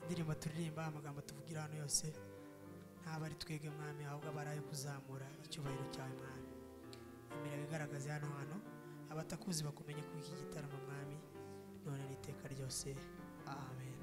indirimbo turirimba amagambo tuvugira hano yose ntabwo ari twebwe mwami ahubwo aba ari ayo kuzamura icyubahiro cyawe mwami. Imirimo igaragaza hano hantu abatakuzi bakumenye kuri iki gitaramo mwami none n'iteka ryose amen.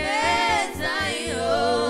Tuineza yo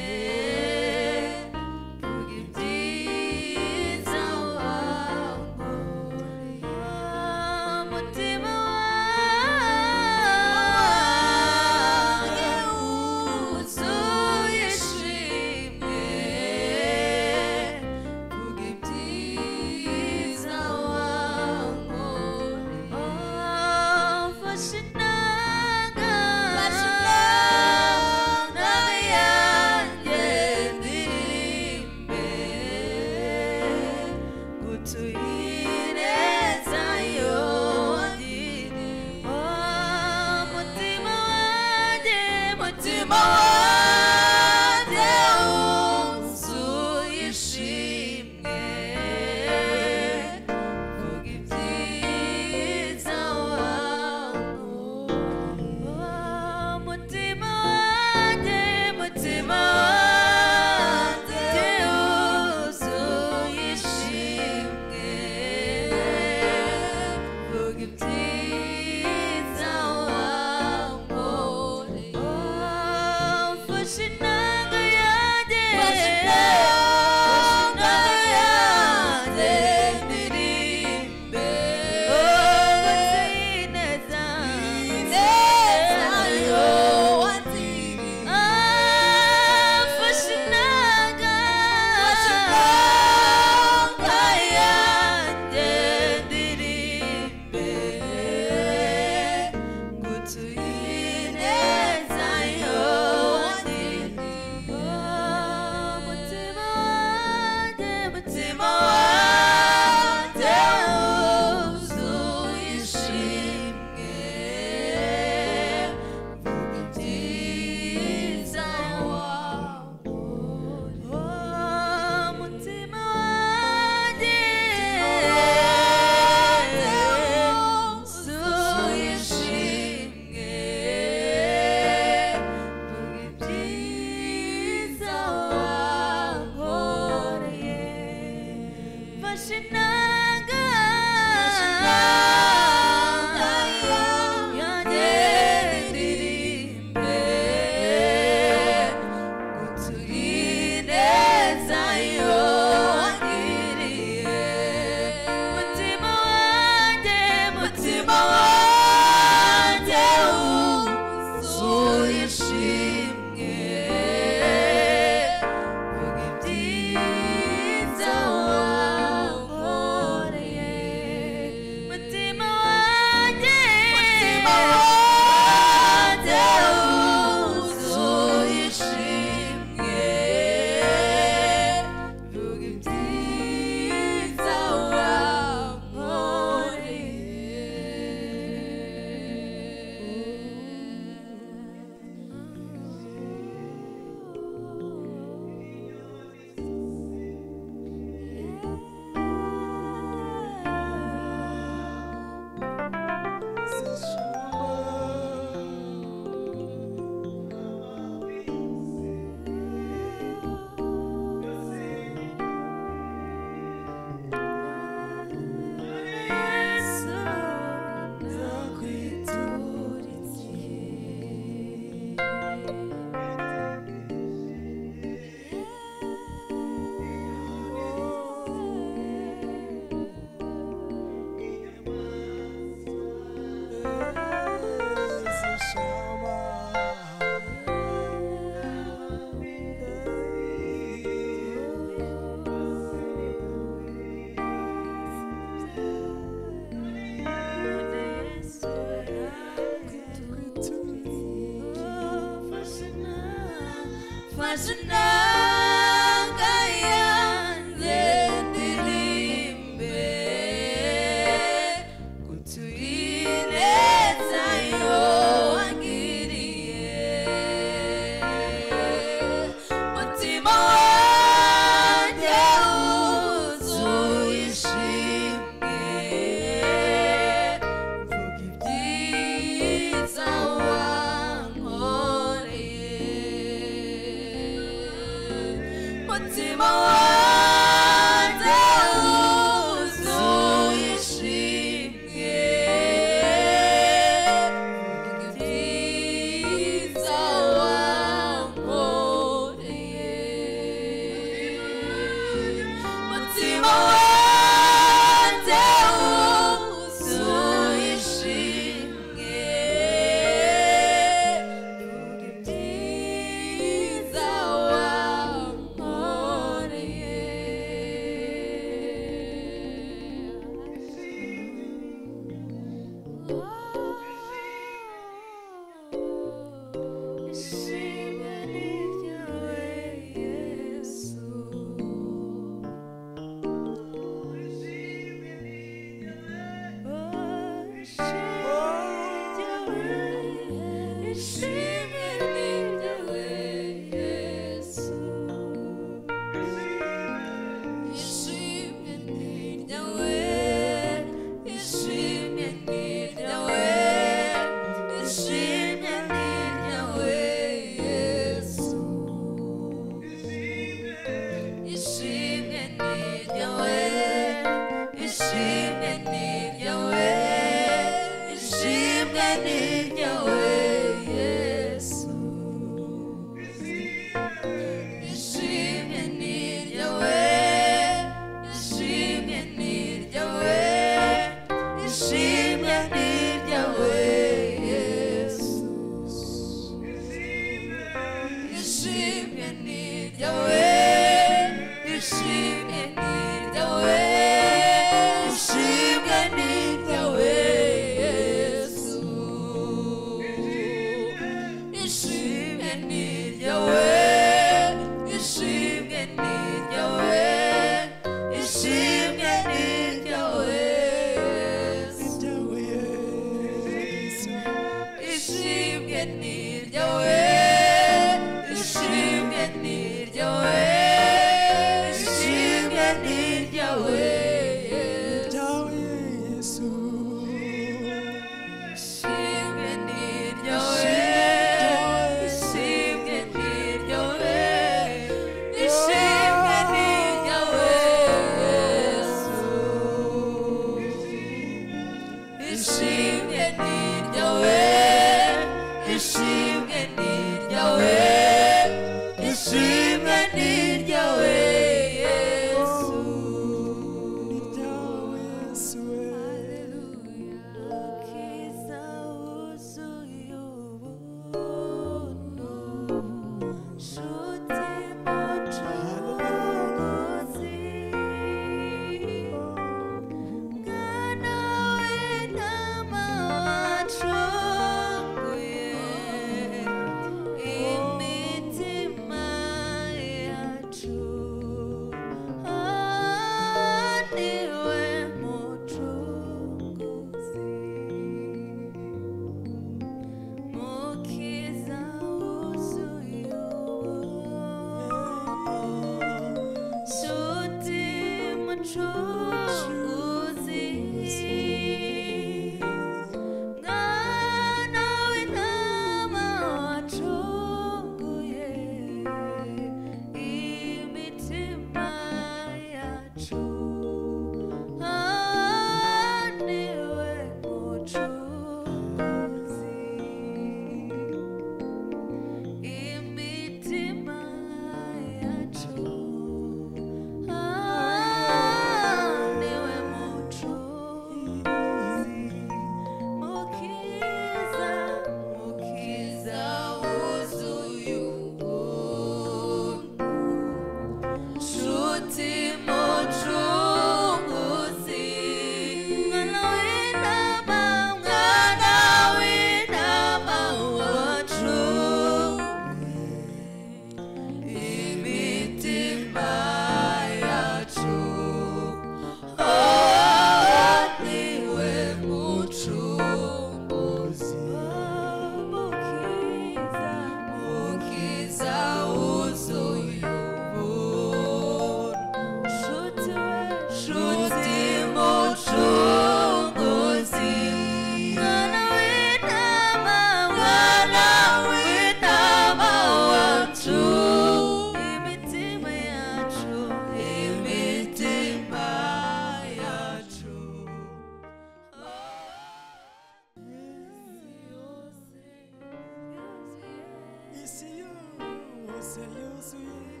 yose yuzuye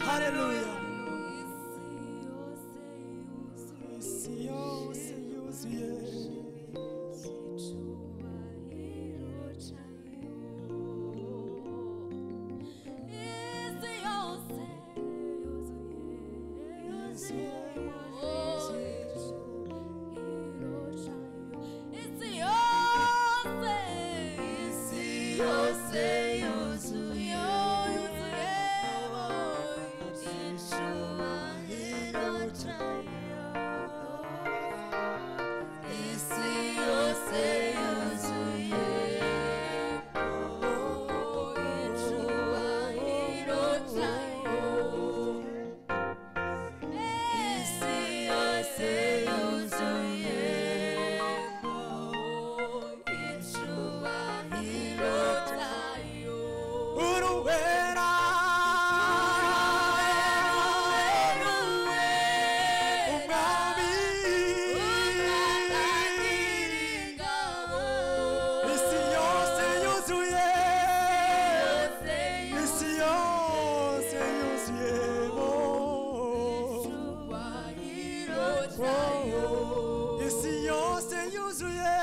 haleluya yuzuyemo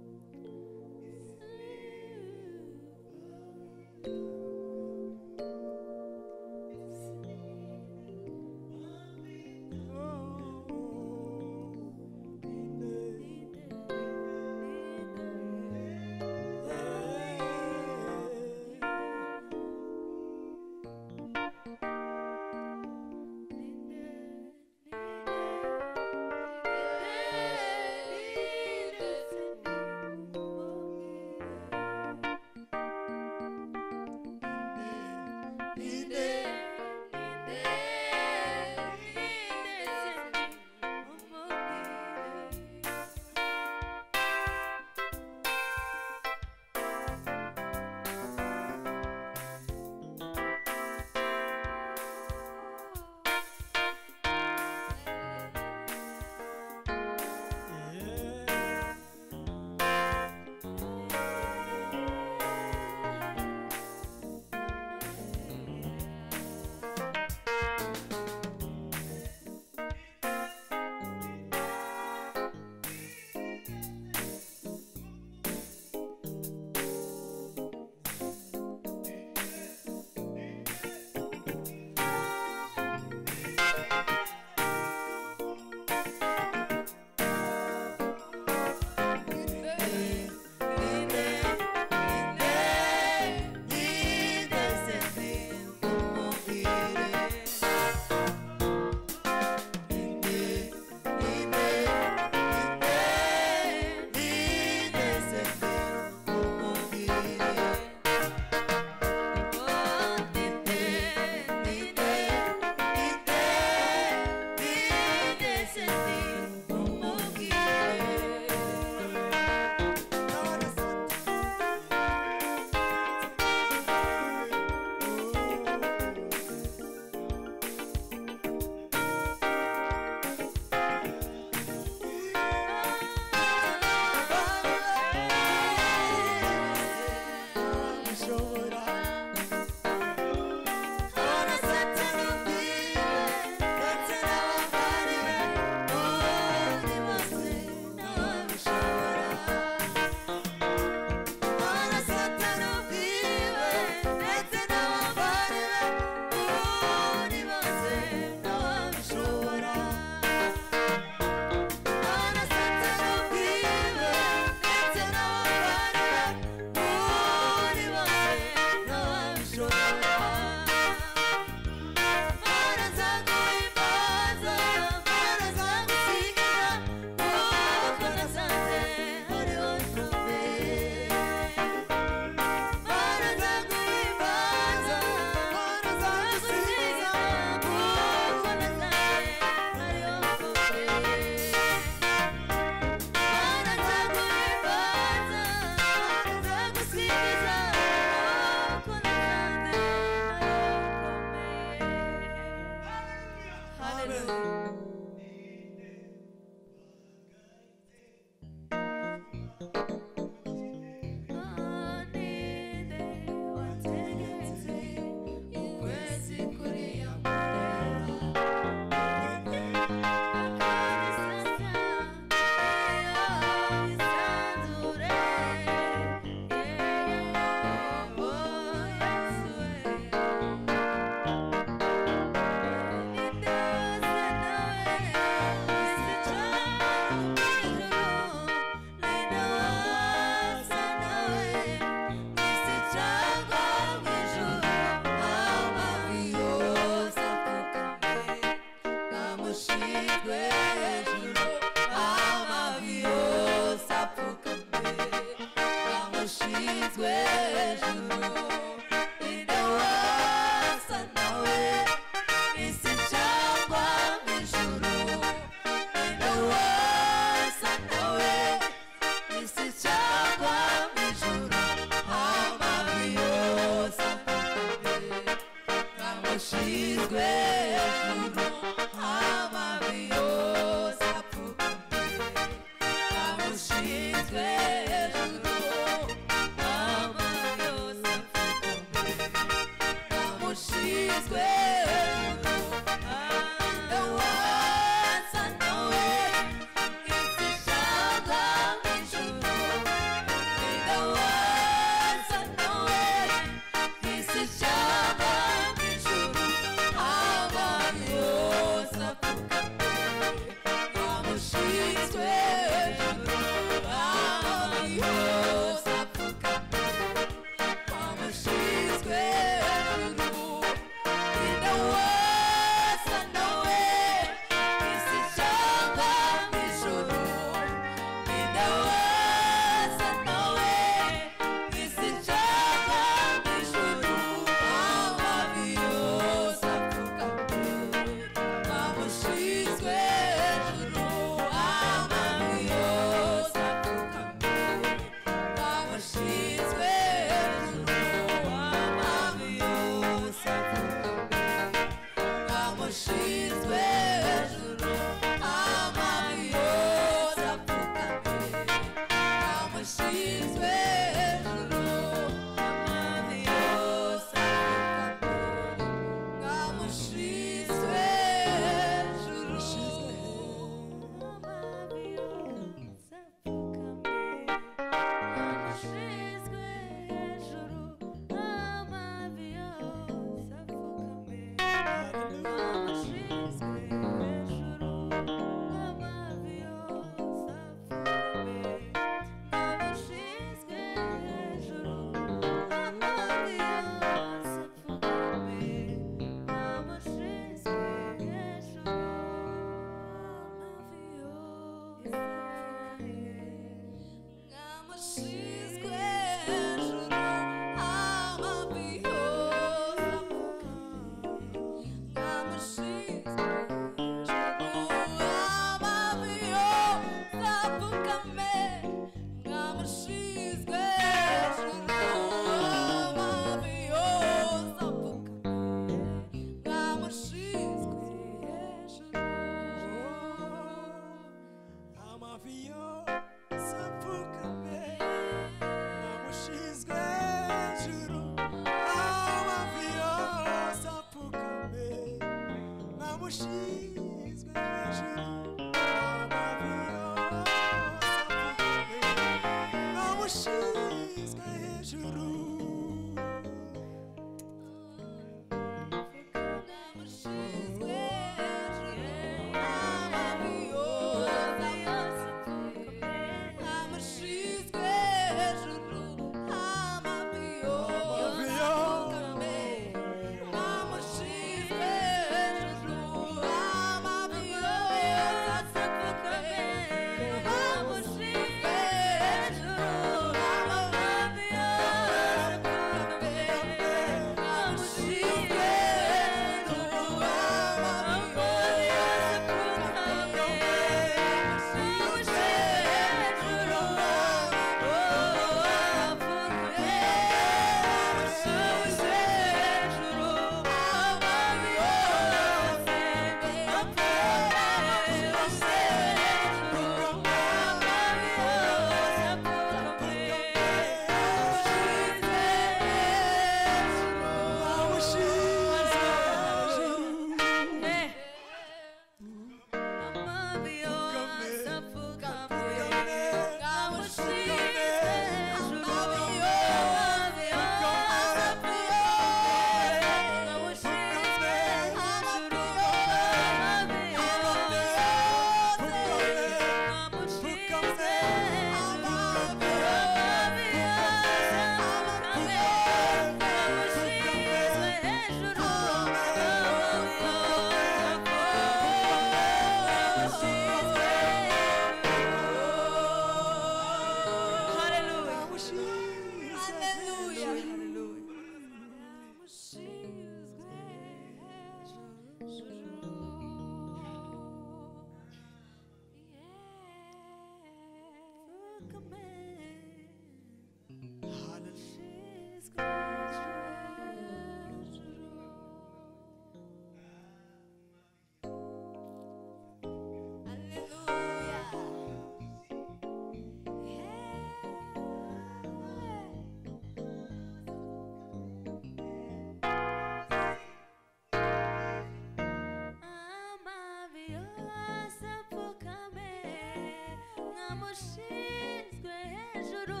Mwamushinzwe hejuru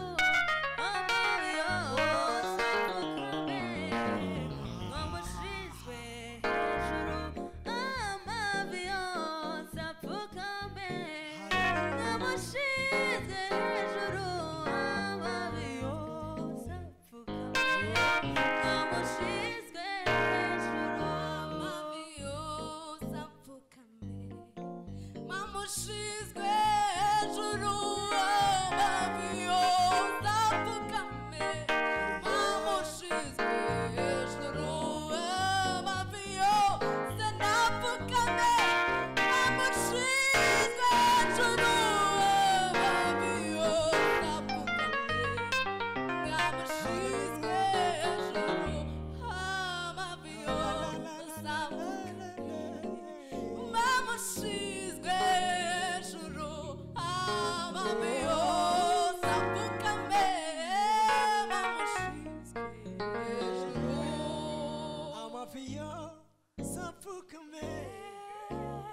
amavi yose apfukame Mwamushinzwe hejuru amavi yose apfukame Mwamushinzwe hejuru amavi yose apfukame Mwamushinzwe hejuru amavi yose apfukame Mwamushinzwe hejuru amavi yose apfukame Mwamushinzwe hejuru amavi yose napfukame Mwamushinzwe hejuru amavi yose apfukame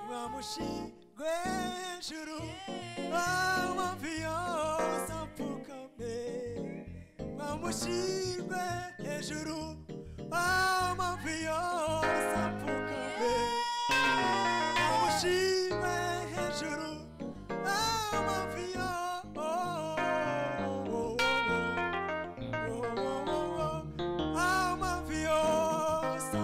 Mwamushinzwe hejuru amavi yose apfukame Mwamushinzwe hejuru amavi yose apfukame Mwamushinzwe hejuru amavi yose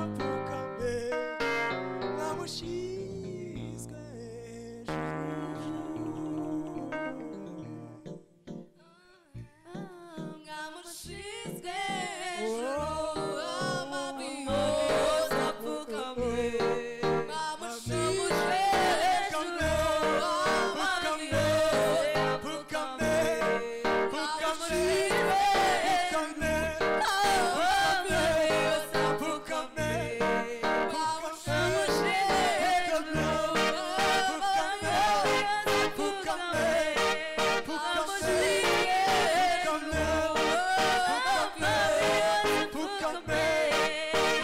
apfukame mwamushyirwe hejuru amavi yose apfukame mwamushyirwe hejuru amavi yose apfukame mwamushyirwe hejuru amavi amavi yose apfukame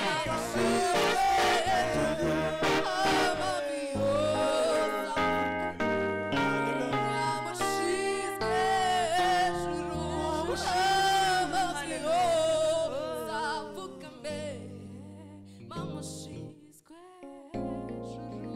mwamushyizwe Mwamushinzwe hejuru amavi yose apfukame Mwamushinzwe hejuru amavi yose apfukame Mwamushinzwe hejuru amavi yose apfukame Mwamushinzwe hejuru amavi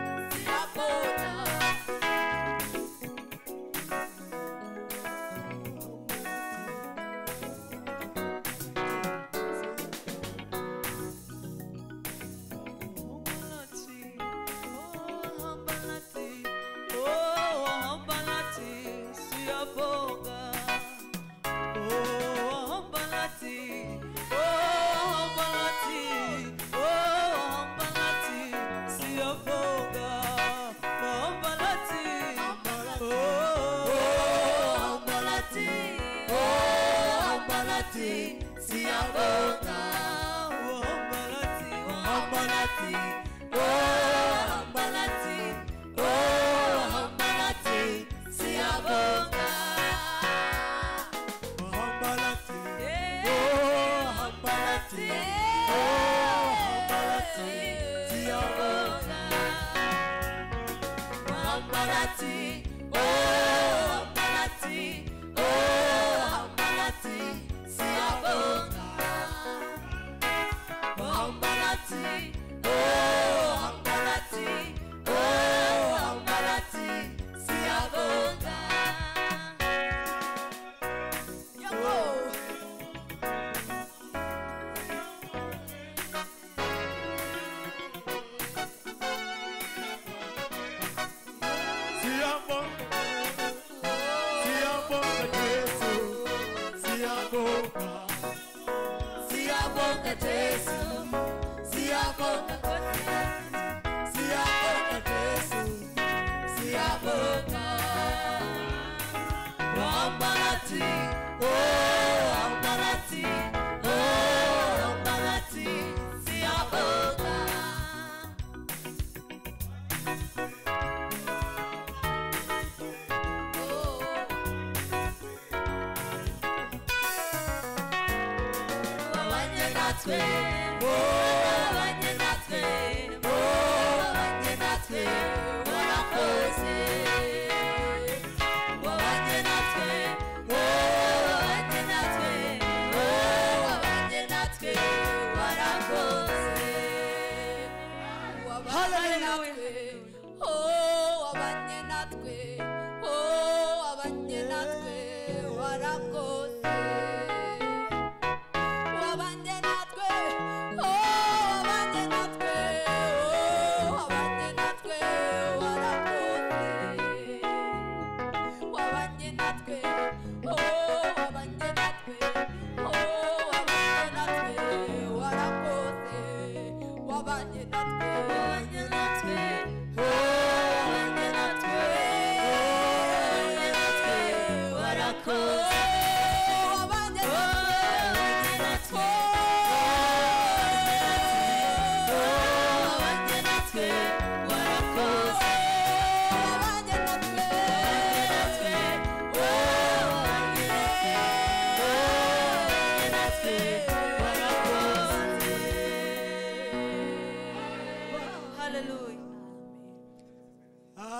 yose apfukame Siabonga Siafoka Jesu, siafoka Jesu, siafoka. Ambalati, oh ambalati, oh ambalati, siafoka. Natwe, oh wabanye natwe, oh wabanye natwe, warakoze. Wabanye natwe, oh wabanye natwe, oh wabanye natwe, warakoze. Wabanye natwe, oh wabanye natwe, oh wabanye natwe, warakoze.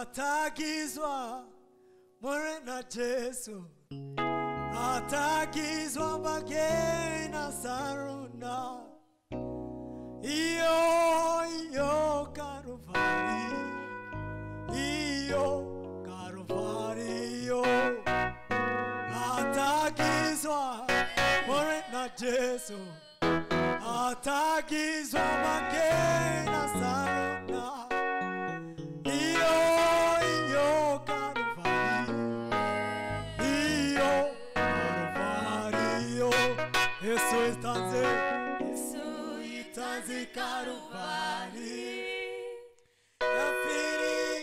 Atagizwa Morena Jesu, atagizwa Magena Saruna, iyo Karuvari, iyo Karuvari, iyo atagizwa Morena Jesu, atagizwa Magena Saruna. Yesu itanze Karuvari, yapfiriye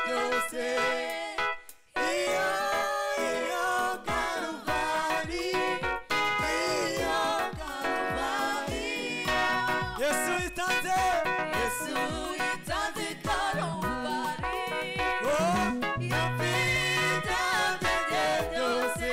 byose. Iyo Karuvari, iyo Karuvari, Yesu itanze Karuvari, oh yapfiriye byose.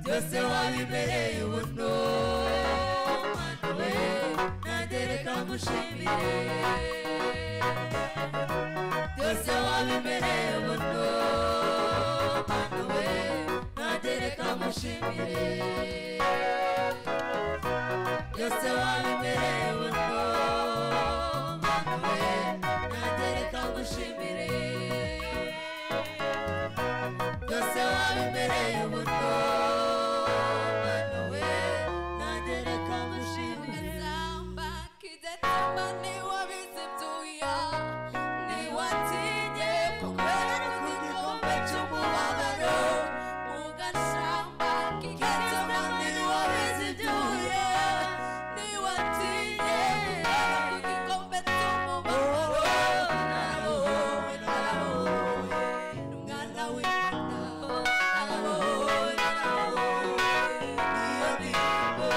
Byose wabibereye ubuno, Mana we nangereka ngushimire. Byose wabibereye ubuno. ngushimire byose wabimereye ubuntu Mana we nanjye reka ngushimire byose wabimereye ubuntu Mana we nanjye reka ngushimire Ugazamba kidatamba niwabizi byuya niwatinye kugera ku gikombe cy'umubabaro ugashamba kidatamba niwabizi byuya niwatinye kugera ku gikombe cy'umubabaro narabowe narabowe umwana w'Imana narabowe narabowe niyo ndirimbo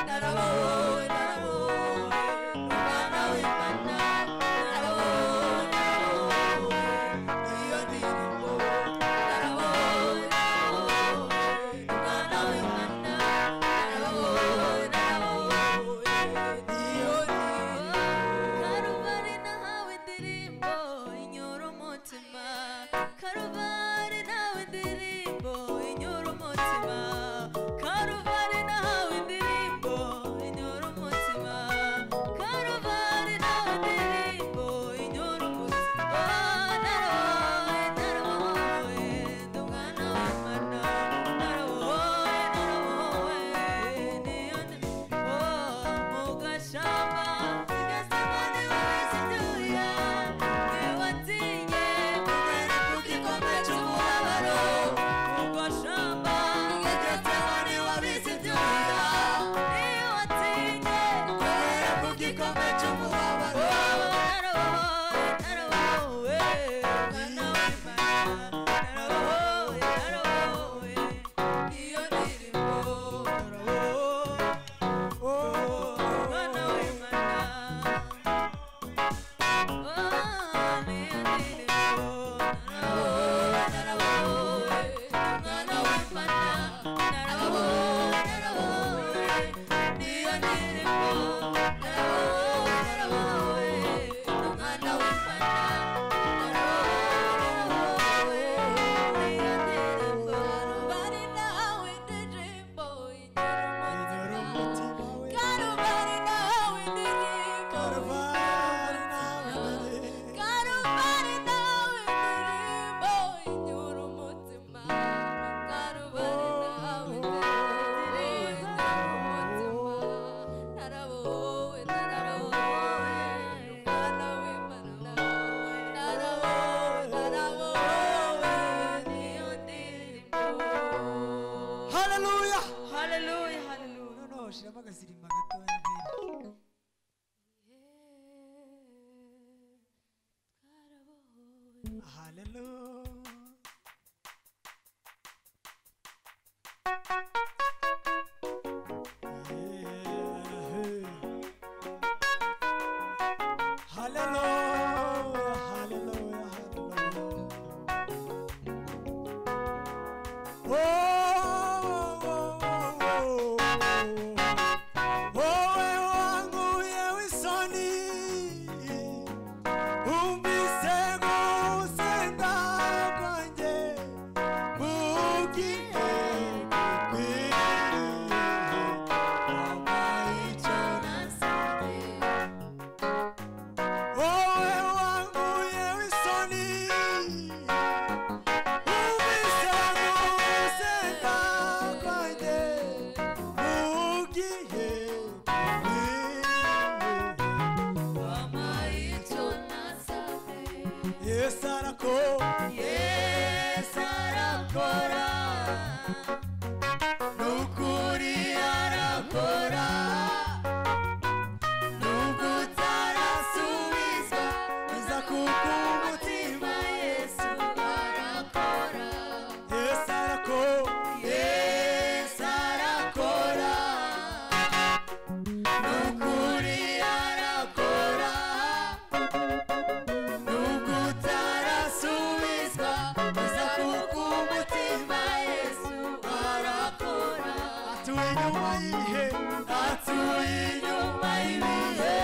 narabowe narabowe umwana w'Imana narabowe narabowe niyo ndirimbo narabowe narabowe umwana w'Imana narabowe narabowe niyo ndirimbo Karubari nahawe indirimbo inyura umutima Karubari nahawe indirimbo inyura umutima Karubari nahawe indirimbo inyura umutima Karubari nahawe indirimbo inyura umutima Narawowe narawowe ndi umwana w'Imana Narawowe narawowe niyo ndirimbo mu gashamba gasaba niwabizi byuya niwatinye kugera ku gikombe cy'umubabaro mu gashamba gasaba niwabizi byuya niwatinye kugera ku gikombe cy'umubabaro narawowe narawowe mwana w'Imana narawowe narawowe niyo ndirimbo mwana w'Imana haleluya Hallelujah, hallelujah. noneho shiramo agasirimba gatoya mbere haleluya haleluya haleluya wowe wanguye w'isoni umvise gusenga kwanjye mugihe gikwiriye wampaye icyo nasabye wowe wanguye w'isoni umvise gusenga kwanjye mugihe gikwiriye Yesu arakora n'ukuri arakora nubwo utarasubiza biza kuko umutima Yesu arakora Yesu arakora n'ukuri arakora nubwo utarasubizwa biza kuko umutima Yesu arakora atuye inyuma y'ibihe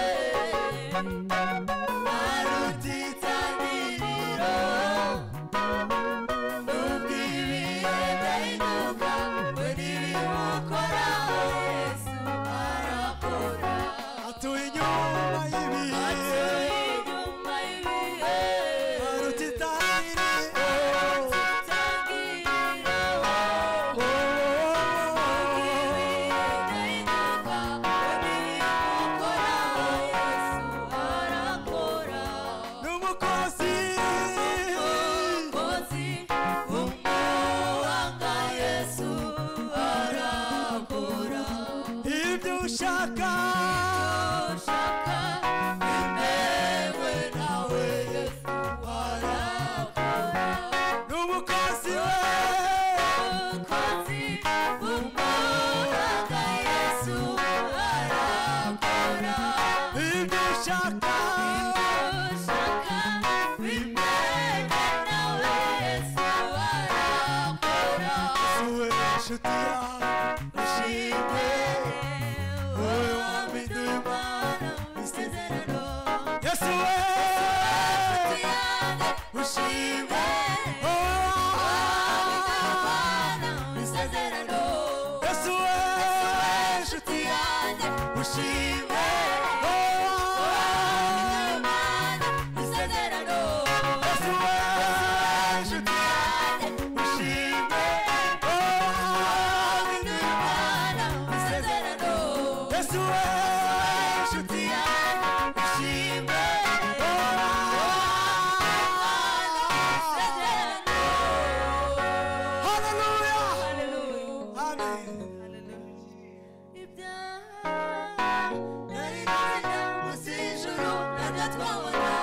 aruta itangiriro nubwo ibihe bidahinduka we ushaka ushaka bimewe nawe Yesu warakora n'umukozi we umukozi w'umuhanga Yesu arakora ibyo ushaka ushaka bimewe nawe Yesu arakora wowe inshuti yawe ushimwe wowe wampinduye Imana isezerano Yesu we ushimwe isezerano Yesu we inshuti yanjye ushimwe Imana isezerano Yesu we inshuti yanjye ushimwe Imana isezerano Yesu we inshuti yanjye ushimwe Hallelujah Amen ibyaha nari nzira munsi y'ijuru ntabyo twabona